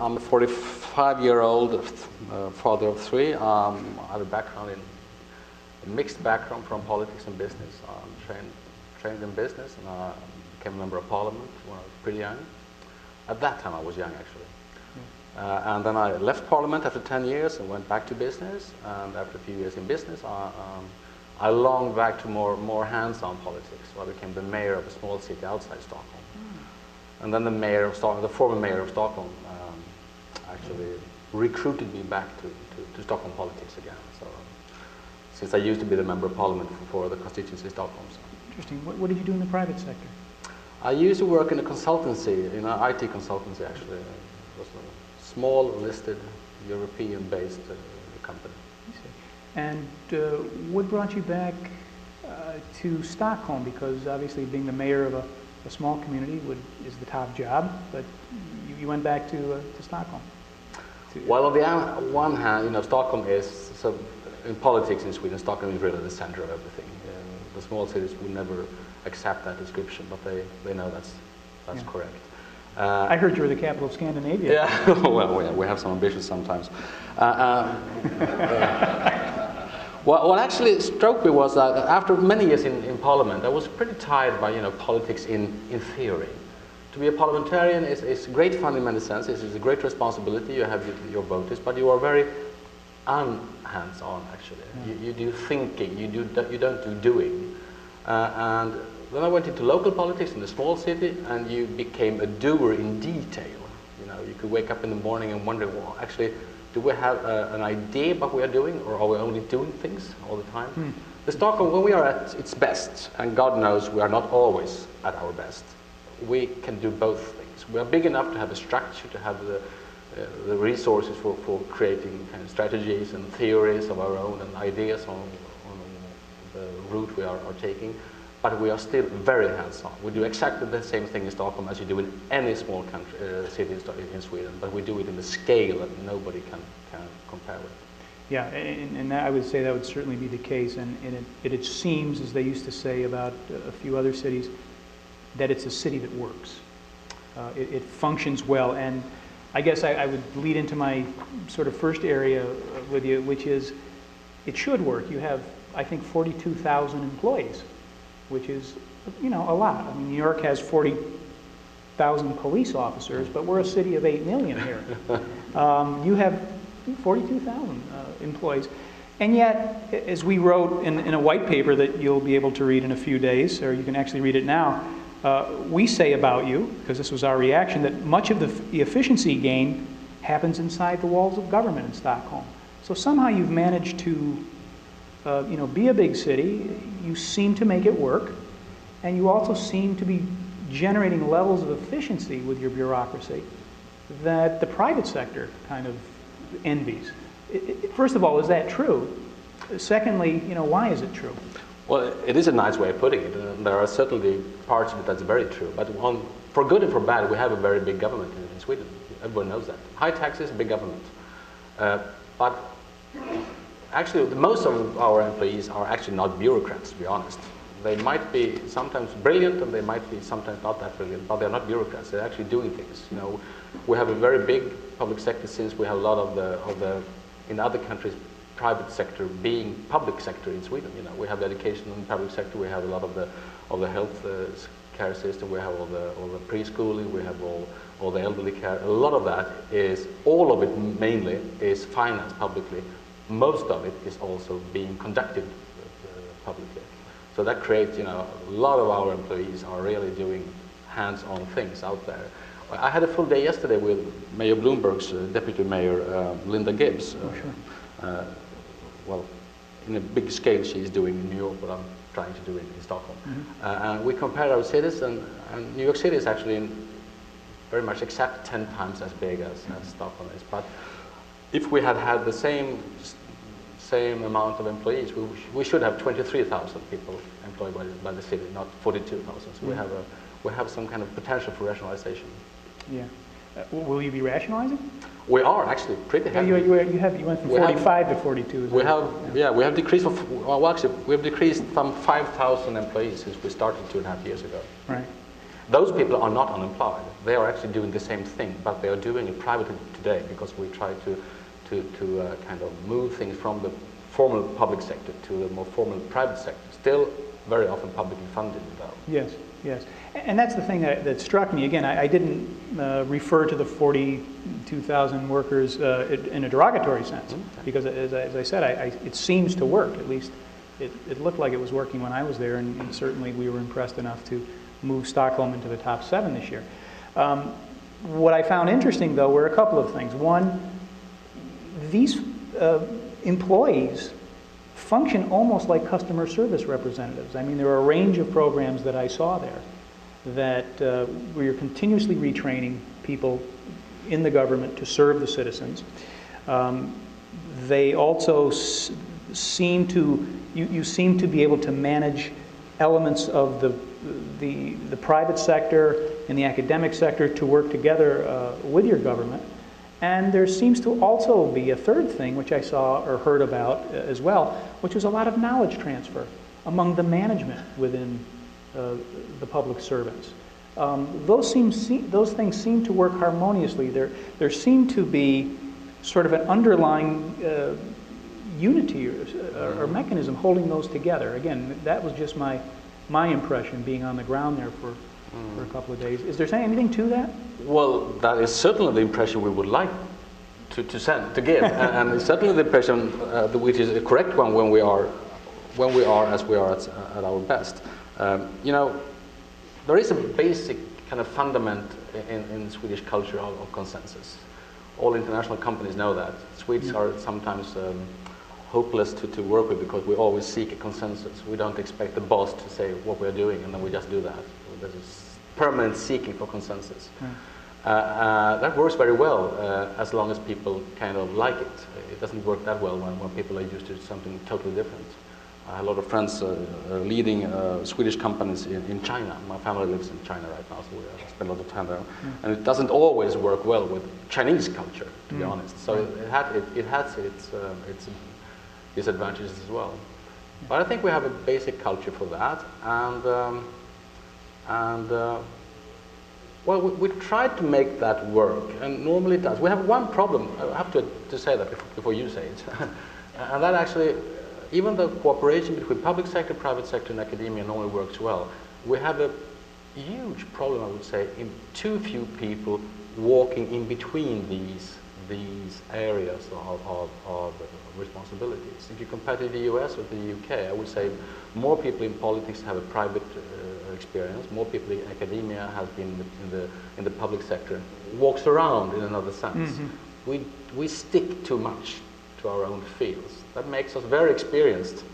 I'm a 45-year-old father of three. I have a background a mixed background from politics and business. I'm trained in business, and I became a member of parliament when I was pretty young. At that time, I was young, actually. And then I left parliament after 10 years and went back to business. And after a few years in business, I longed back to more hands-on politics. So I became the mayor of a small city outside Stockholm. And then the former mayor of Stockholm, actually recruited me back to Stockholm politics again. So, since I used to be the member of parliament for the constituency of Stockholm. So. Interesting. What did you do in the private sector? I used to work in a consultancy, in an IT consultancy actually. It was a small, listed, European-based company. I see. And what brought you back to Stockholm? Because obviously being the mayor of a small community is the top job, but you went back to Stockholm. Well, on the one hand, Stockholm is, so in politics in Sweden, Stockholm is really the center of everything. The small cities would never accept that description, but they know that's correct. I heard you were the capital of Scandinavia. Yeah, well, we have some ambitions sometimes. What actually struck me was that after many years in Parliament, I was pretty tired by politics in theory. To be a parliamentarian is great fun in many senses. It's a great responsibility. You have your voters, but you are very hands-on actually. Yeah. You do thinking. You don't do doing. And then I went into local politics in a small city, and you became a doer in detail. You could wake up in the morning and wonder, well, actually, do we have an idea about what we are doing, or are we only doing things all the time? The Stockholm, when we are at its best, and God knows we are not always at our best, we can do both things. We are big enough to have a structure, to have the resources for creating kind of strategies and theories of our own and ideas on the route we are taking. But we are still very hands-on. We do exactly the same thing in Stockholm as you do in any small country, city in Sweden, but we do it in a scale that nobody can compare with. Yeah, and I would say that would certainly be the case. And it seems, as they used to say about a few other cities, that it's a city that works. It functions well. And I guess I would lead into my sort of first area with you, which is it should work. You have, I think, 42,000 employees, which is, a lot. I mean, New York has 40,000 police officers, but we're a city of 8 million here. You have 42,000 employees. And yet, as we wrote in a white paper that you'll be able to read in a few days, or you can actually read it now, we say about you, because this was our reaction, that much of the efficiency gain happens inside the walls of government in Stockholm. So somehow you've managed to be a big city, you seem to make it work, and you also seem to be generating levels of efficiency with your bureaucracy that the private sector kind of envies. First of all, is that true? Secondly, why is it true? Well, it is a nice way of putting it, and there are certainly parts of it that's very true. But for good and for bad, we have a very big government in Sweden. Everyone knows that. High taxes, big government. But actually, most of our employees are actually not bureaucrats, to be honest. They might be sometimes brilliant, and they might be sometimes not that brilliant, but they're not bureaucrats. They're actually doing things. We have a very big public sector, since we have a lot of the in other countries, private sector being public sector in Sweden. We have the education in the public sector. We have a lot of the health care system. We have all the preschooling. We have all the elderly care. A lot of that is, all of it mainly is financed publicly. Most of it is also being conducted publicly. So that creates, a lot of our employees are really doing hands-on things out there. I had a full day yesterday with Mayor Bloomberg's Deputy Mayor, Linda Gibbs. Oh, sure. Well, in a big scale she's doing in New York, but I'm trying to do it in Stockholm. And we compared our cities, and New York City is actually very much exact 10 times as big as Stockholm is. But if we had had the same amount of employees, we should have 23,000 people employed by the city, not 42,000. So we have some kind of potential for rationalization. Yeah. Will you be rationalizing? We are actually pretty happy. You went from 45 to 42. We have decreased. We have decreased some 5,000 employees since we started 2.5 years ago. Right. Those people are not unemployed. They are actually doing the same thing, but they are doing it privately today because we try to kind of move things from the formal public sector to the more formal private sector. Still very often publicly funded, though. Yes, yes. And that's the thing that struck me. Again, I didn't refer to the 42,000 workers in a derogatory sense, because as I said, it seems to work. At least it looked like it was working when I was there, and certainly we were impressed enough to move Stockholm into the top 7 this year. What I found interesting, though, were a couple of things. One, these employees function almost like customer service representatives. I mean, there are a range of programs that I saw there that where you're continuously retraining people in the government to serve the citizens. They also seem to, you seem to be able to manage elements of the private sector and the academic sector to work together with your government. And there seems to also be a third thing, which I saw or heard about as well, which was a lot of knowledge transfer among the management within the public servants. Those things seem to work harmoniously. There seemed to be sort of an underlying unity or mechanism holding those together. Again, that was just my impression being on the ground there for a couple of days. Is there anything to that? Well, that is certainly the impression we would like to give, and it's certainly the impression which is a correct one when we are as we are at our best. You know, there is a basic kind of fundament in Swedish culture of consensus. All international companies know that. Swedes are sometimes hopeless to work with because we always seek a consensus. We don't expect the boss to say what we're doing and then we just do that. There's a permanent seeking for consensus. That works very well as long as people kind of like it. It doesn't work that well when people are used to something totally different. I have a lot of friends leading Swedish companies in China. My family lives in China right now, so we spend a lot of time there. And it doesn't always work well with Chinese culture, to be honest. So it has its disadvantages as well. But I think we have a basic culture for that, well, we tried to make that work, and normally it does. We have one problem. I have to say that before you say it, and that actually, even though cooperation between public sector, private sector, and academia normally works well, we have a huge problem, I would say, in too few people walking in between these areas of responsibilities. If you compare to the US or the UK, I would say more people in politics have a private experience, more people in academia has been in the public sector, walks around in another sense. We stick too much to our own fields. That makes us very experienced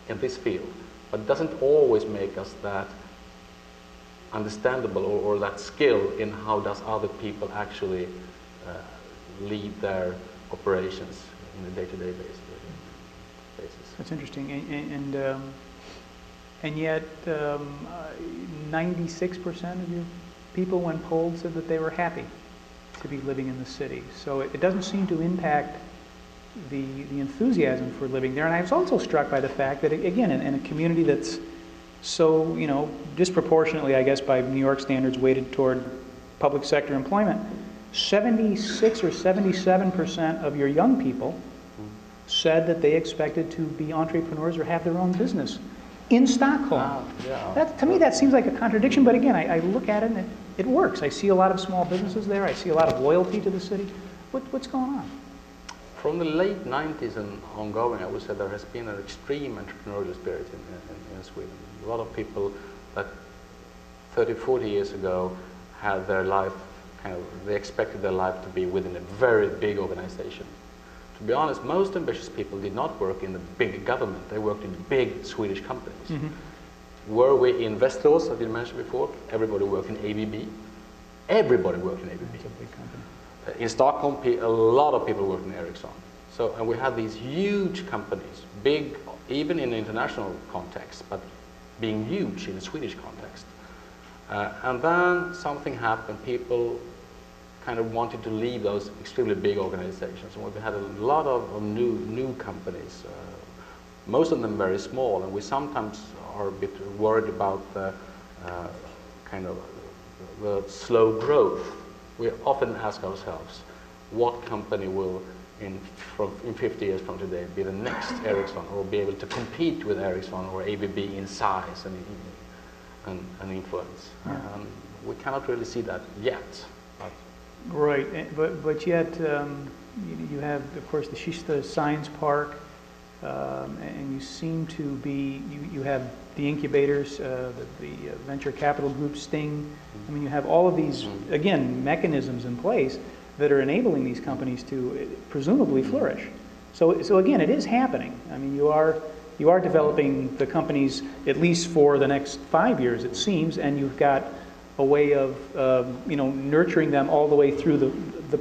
in this field, but doesn't always make us that understandable or that skill in how does other people actually lead their operations in a day-to-day basis. That's interesting, and yet 96% of your people, when polled, said that they were happy to be living in the city. So it doesn't seem to impact the enthusiasm for living there. And I was also struck by the fact that, again, in a community that's so, you know, disproportionately, I guess, by New York standards, weighted toward public sector employment, 76 or 77% of your young people said that they expected to be entrepreneurs or have their own business in Stockholm. To me, that seems like a contradiction, but again, I look at it and it works. I see a lot of small businesses there. I see a lot of loyalty to the city. What's going on? From the late 90s and ongoing, I would say there has been an extreme entrepreneurial spirit in Sweden. A lot of people that 30, 40 years ago had their life, they expected their life to be within a very big organization. To be honest, most ambitious people did not work in the big government. They worked in big Swedish companies. Were we in Västerås, as you mentioned before, everybody worked in ABB. Everybody worked in ABB. It's a big company. In Stockholm, a lot of people worked in Ericsson. So, and we had these huge companies, big even in the international context, but being huge in the Swedish context. And then something happened. People kind of wanted to leave those extremely big organizations. And we had a lot of new companies, most of them very small, and we sometimes are a bit worried about the kind of the slow growth, we often ask ourselves, what company will in 50 years from today be the next Ericsson, or be able to compete with Ericsson or ABB in size and influence? Yeah. We cannot really see that yet. Right, but yet you have, of course, the Kista Science Park, and you seem to be, you have the incubators, the venture capital group Sting. I mean, you have all of these, again, mechanisms in place that are enabling these companies to presumably flourish. So again, it is happening. I mean, you are developing the companies at least for the next 5 years, it seems, and you've got a way of nurturing them all the way through the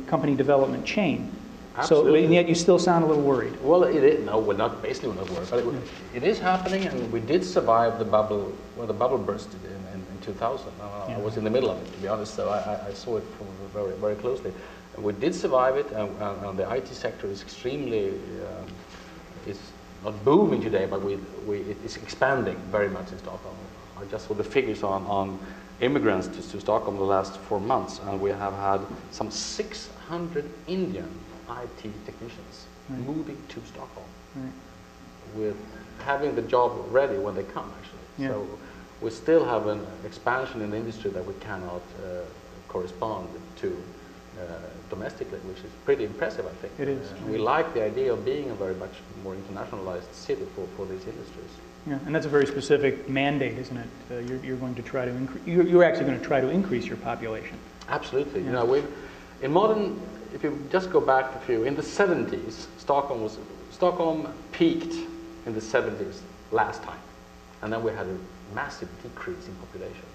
company development chain. Absolutely. So, and yet you still sound a little worried. Well, it is. No, we're not. Basically, we're not worried. But it is happening, and we did survive the bubble when the bubble burst in 2000. I was in the middle of it, to be honest. So I saw it from very, very closely. And we did survive it, and the IT sector is extremely. It's not booming today, but it's expanding very much in Stockholm. I just saw the figures on immigrants to Stockholm the last 4 months, and we have had some 600 Indian IT technicians moving to Stockholm, with having the job ready when they come, actually. Yeah. So we still have an expansion in the industry that we cannot correspond to domestically, which is pretty impressive, I think. It is. We like the idea of being a very much more internationalized city for these industries. Yeah, and that's a very specific mandate, isn't it? You're going to try to increase. You're actually going to try to increase your population. Absolutely. Yeah. You know, in modern, if you just go back a few, in the 70s, Stockholm peaked in the 70s last time, and then we had a massive decrease in population.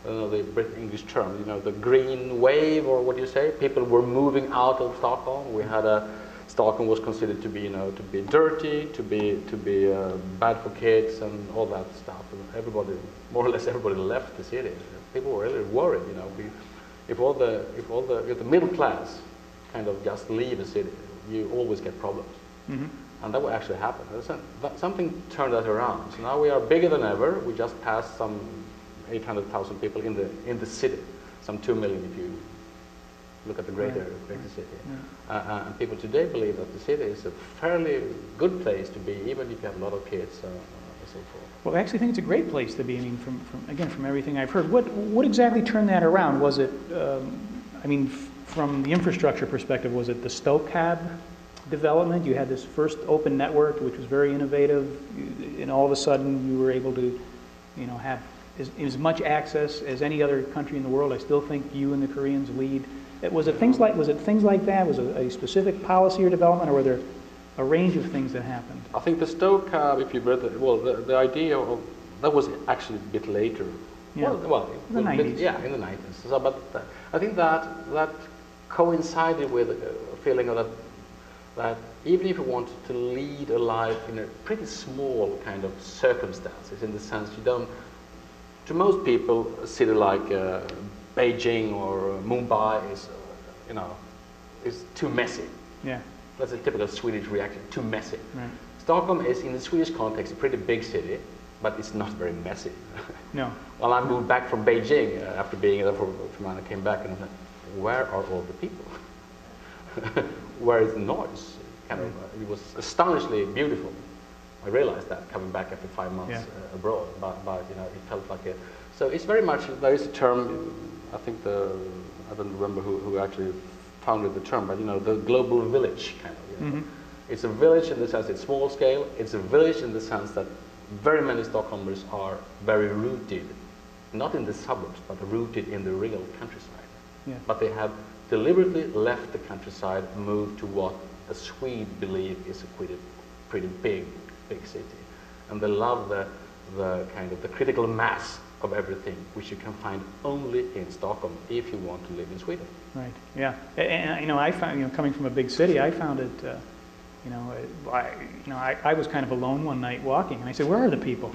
I don't know the English term, you know, the green wave, or what do you say? People were moving out of Stockholm. We had Stockholm was considered to be, to be dirty, to be bad for kids, and all that stuff. And everybody, more or less, everybody left the city. People were really worried, if the middle class kind of just leave a city, you always get problems. Mm-hmm. And that will actually happen. Something turned that around. So now we are bigger than ever. We just passed some 800,000 people in the city, some 2 million if you look at the greater city. Yeah. And people today believe that the city is a fairly good place to be, even if you have a lot of kids and so forth. Well, I actually think it's a great place to be. I mean, from everything I've heard, what exactly turned that around? Was it, from the infrastructure perspective, was it the Stockholm development? You had this first open network, which was very innovative, and all of a sudden you were able to, have as much access as any other country in the world. I still think you and the Koreans lead. Was it things like that? Was it a specific policy or development, or were there a range of things that happened? I think the Stockholm, if you read the idea of that was actually a bit later. Yeah. In the 90s. In the 90s. So, but I think that coincided with a feeling of that even if you wanted to lead a life in a pretty small kind of circumstances, in the sense you don't, to most people, a city like Beijing or Mumbai is too messy. Yeah. That's a typical Swedish reaction, too messy. Right. Stockholm is, in the Swedish context, a pretty big city, but it's not very messy. No. Well, I moved back from Beijing after being there for a month. I came back and I said, where are all the people? Where is the noise? It was astonishingly beautiful. I realized that coming back after 5 months abroad, but it felt like it. So it's very much, there is a term, I think I don't remember who actually founded the term, but the global village kind of. Mm-hmm. It's a village in the sense it's small scale. It's a village in the sense that very many Stockholmers are very rooted, not in the suburbs, but rooted in the real countryside. Yeah. But they have deliberately left the countryside, moved to what a Swede believe is a pretty big city, and they love the kind of the critical mass of everything, which you can find only in Stockholm if you want to live in Sweden. Right. Yeah. And I found, coming from a big city, I found it. I was kind of alone one night walking, and I said, "Where are the people?"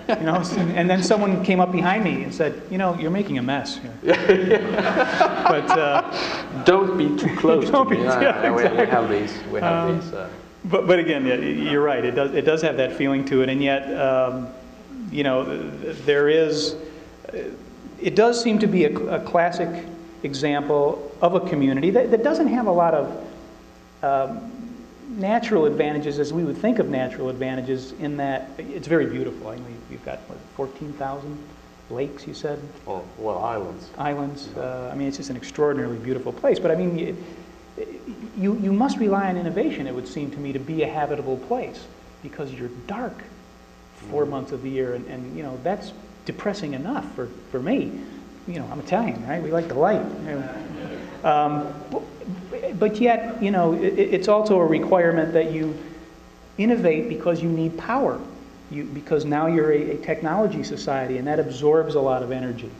And then someone came up behind me and said, "You're making a mess here." But don't be too close to me. Exactly. We have these. But again, you're right. It does have that feeling to it, and yet, there is it does seem to be a classic example of a community that doesn't have a lot of natural advantages as we would think of natural advantages, in that it's very beautiful. I mean, you've got, what, 14,000 lakes, you said? Or, well, islands. Islands. I mean, it's just an extraordinarily beautiful place. But I mean, you must rely on innovation, it would seem to me, to be a habitable place, because you're dark 4 months of the year, and you know, that's depressing enough for me. You know, I'm Italian, right? We like the light. But yet, you know, it's also a requirement that you innovate because you need power. Because now you're a technology society, and that absorbs a lot of energy.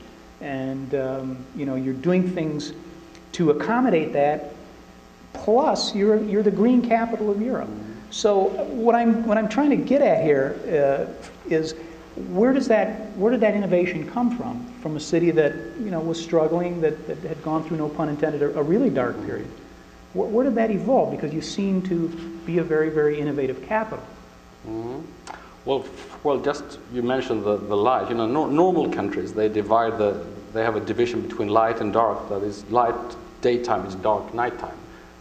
And, you know, you're doing things to accommodate that, plus you're the green capital of Europe. So what I'm trying to get at here is, where did that innovation come from? From a city that, you know, was struggling, that had gone through, no pun intended, a really dark period. Where did that evolve? Because you seem to be a very, very innovative capital. Mm-hmm. Well, just you mentioned the light. You know, normal countries, they have a division between light and dark. That is, light daytime is dark nighttime.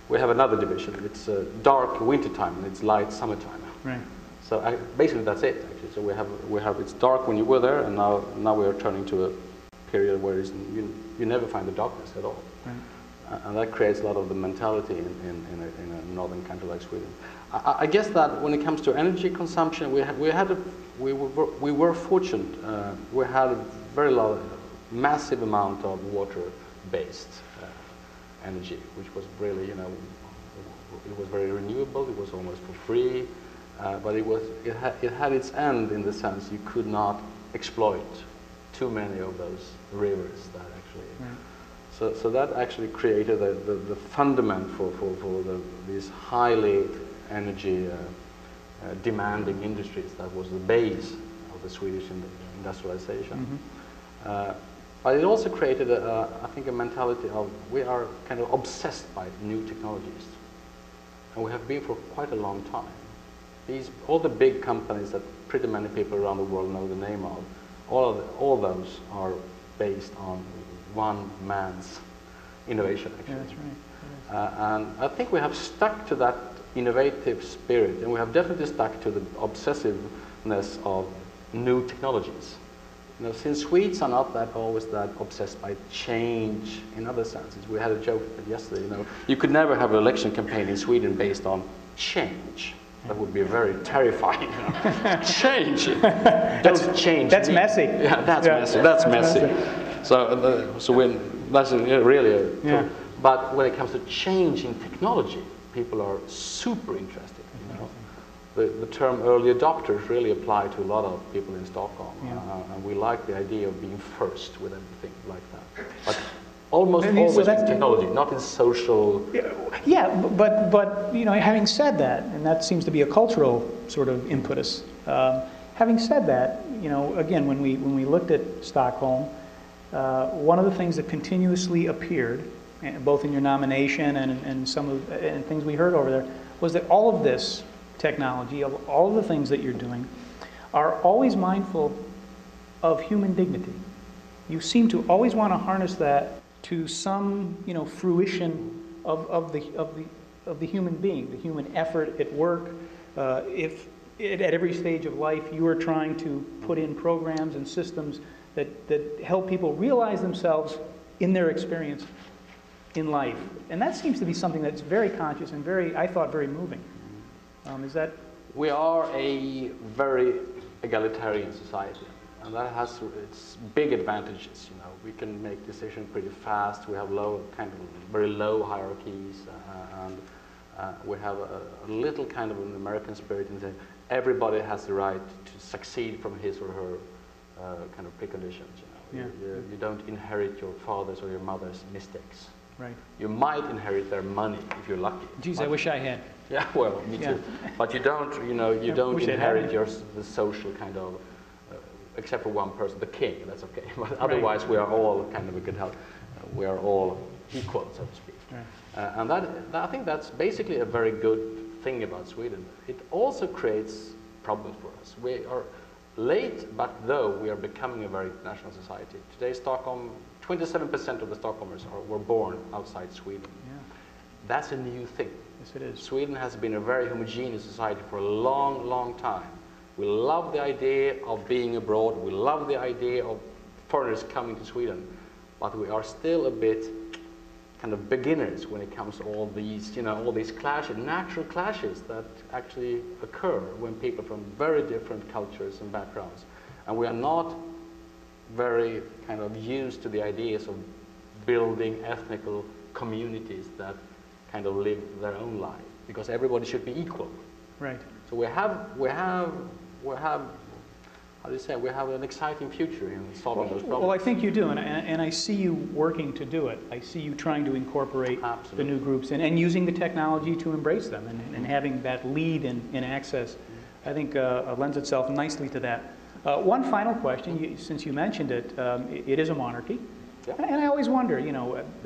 We have another division. It's dark wintertime and it's light summertime. Right. So basically that's it. Actually, so we have it's dark when you were there, and now we are turning to a period where you never find the darkness at all. Right. And that creates a lot of the mentality in a northern country like Sweden. I guess that when it comes to energy consumption, we were fortunate. We had a very massive amount of water-based energy, which was really, you know, it was very renewable. It was almost for free, but it had its end, in the sense you could not exploit too many of those rivers that actually. Right. So that actually created the fundament for these highly energy demanding industries. That was the base of the Swedish industrialization. Mm-hmm. But it also created, I think, a mentality of, we are kind of obsessed by new technologies. And we have been for quite a long time. All the big companies that pretty many people around the world know the name of, all those are based on one man's innovation, actually. Yeah, that's right. And I think we have stuck to that innovative spirit, and we have definitely stuck to the obsessiveness of new technologies. You know, since Swedes are not always that obsessed by change in other senses. We had a joke yesterday, you know, you could never have an election campaign in Sweden based on change. That would be very terrifying. You know? Change. Don't change. That's me. Messy. Yeah, that's messy. That's messy. That's really. Yeah. But when it comes to change in technology, people are super interested. You know? The term early adopters really apply to a lot of people in Stockholm, and we like the idea of being first with everything like that. But almost always in technology, not in social. Yeah, but you know, having said that, and that seems to be a cultural sort of impetus. Having said that, you know, again, when we looked at Stockholm, one of the things that continuously appeared, both in your nomination and some of and things we heard over there, was that all of this technology, all of the things that you're doing, are always mindful of human dignity. You seem to always want to harness that to some, you know, fruition of the human being, the human effort at work. If at every stage of life you are trying to put in programs and systems that help people realize themselves in their experience in life, and that seems to be something that's very conscious and very, I thought, very moving. Is that? We are a very egalitarian society, and that has its big advantages. You know, we can make decisions pretty fast. We have very low hierarchies, and we have a little kind of an American spirit in saying everybody has the right to succeed from his or her kind of preconditions. You know, you don't inherit your father's or your mother's mistakes. Right. You might inherit their money if you're lucky. Geez, I wish I had. Yeah, well, me too. But you don't, you know, you don't inherit the social kind of, except for one person, the king. That's okay. But otherwise, we are all kind of a good health. We are all equal, so to speak. Right. And I think that's basically a very good thing about Sweden. It also creates problems for us. We are late, but though we are becoming a very international society. Today, Stockholm, 27% of the Stockholmers were born outside Sweden. Yeah. That's a new thing. Yes, it is. Sweden has been a very homogeneous society for a long, long time. We love the idea of being abroad. We love the idea of foreigners coming to Sweden, but we are still a bit kind of beginners when it comes to all these, all these clashes, natural clashes that actually occur when people from very different cultures and backgrounds. And we are not very kind of used to the ideas of building ethnical communities that kind of live their own life, because everybody should be equal. Right. So we have how do you say, we have an exciting future in solving those problems. Well, I think you do, and I see you working to do it. I see you trying to incorporate Absolutely. the new groups and using the technology to embrace them and having that lead in access, I think lends itself nicely to that. One final question, since you mentioned it, it is a monarchy. Yeah. And I always wonder,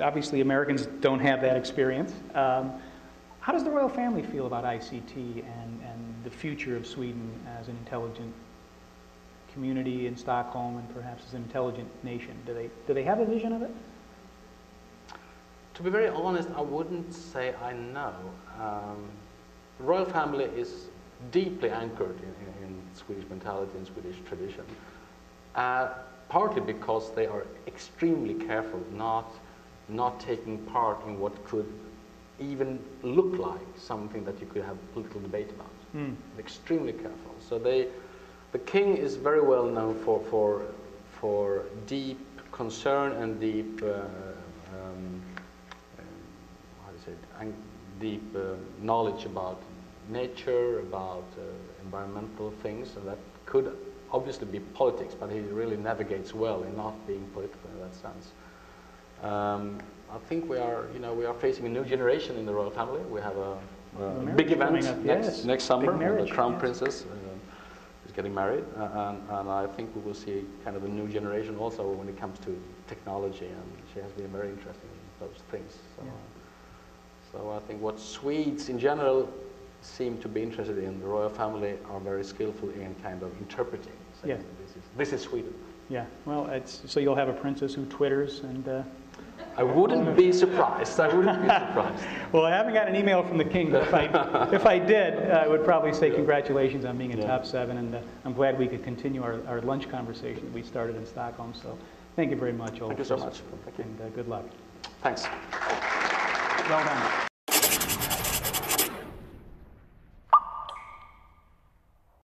obviously Americans don't have that experience. How does the royal family feel about ICT and the future of Sweden as an intelligent community in Stockholm and perhaps as an intelligent nation? Do they have a vision of it? To be very honest, I wouldn't say I know. The royal family is deeply anchored in Swedish mentality and Swedish tradition, partly because they are extremely careful not taking part in what could even look like something that you could have political debate about. Extremely careful. So the king is very well known for deep concern and deep deep knowledge about nature, about environmental things, and that could obviously be politics, but he really navigates well in not being political in that sense. I think we are facing a new generation in the royal family. We have a big event next summer. The Crown Princess is getting married, and I think we will see kind of a new generation also when it comes to technology, and she has been very interested in those things. So I think what Swedes in general seem to be interested in, the royal family are very skillful in kind of interpreting. Saying, this is Sweden. Yeah. Well, so you'll have a princess who twitters and. I wouldn't be surprised. I wouldn't be surprised. Well, I haven't got an email from the king, but if I did, I would probably say congratulations on being in top 7, and I'm glad we could continue our lunch conversation that we started in Stockholm. So thank you very much, Ulf. Thank you so much. Thank you. And good luck. Thanks. Well done.